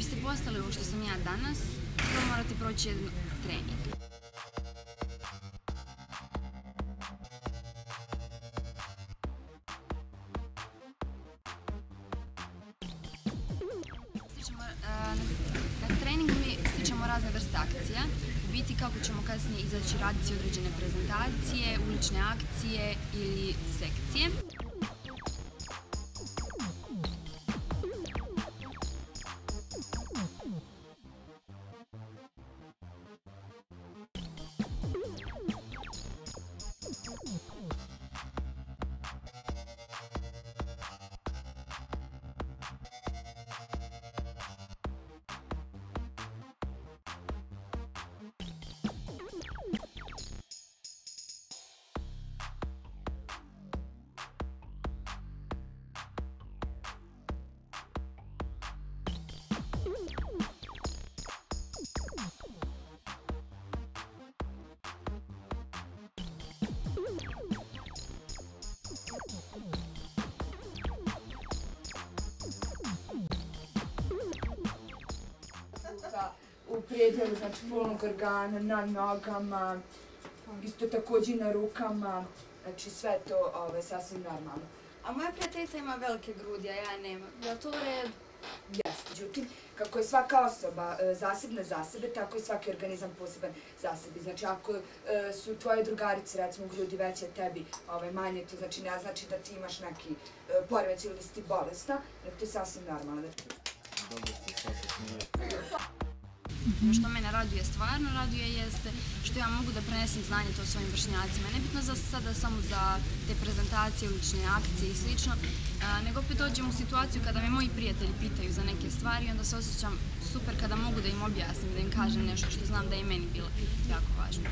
biste postali ovo što sam ja danas, prvo morate proći jedan trening. Na treningu mi stičemo razne vrste akcija, u biti kako ćemo kasnije izaći raditi određene prezentacije, ulične akcije ili sekcije. U predjelu, znači polnog organa, na nogama, isto također i na rukama, znači sve to sasvim normalno. A moja prijateljica ima velike grudi, a ja nemam. Je li to u redu? Jeste, međutim, kako je svaka osoba zasebna za sebe, tako je svaki organizam poseban za sebe. Znači, ako su tvoje drugarice, recimo, grudi veće tebi manje, to znači ne znači da ti imaš neki poremećaj ili si ti bolesna, nego to je sasvim normalno. Što mene raduje, stvarno raduje, jeste što ja mogu da prenesem znanje to svojim vršnjacima. Nebitno za sada samo za te prezentacije, ulične akcije i slično, nego opet dođem u situaciju kada me moji prijatelji pitaju za neke stvari i onda se osjećam super kada mogu da im objasnim, da im kažem nešto što znam da je meni bilo jako važno.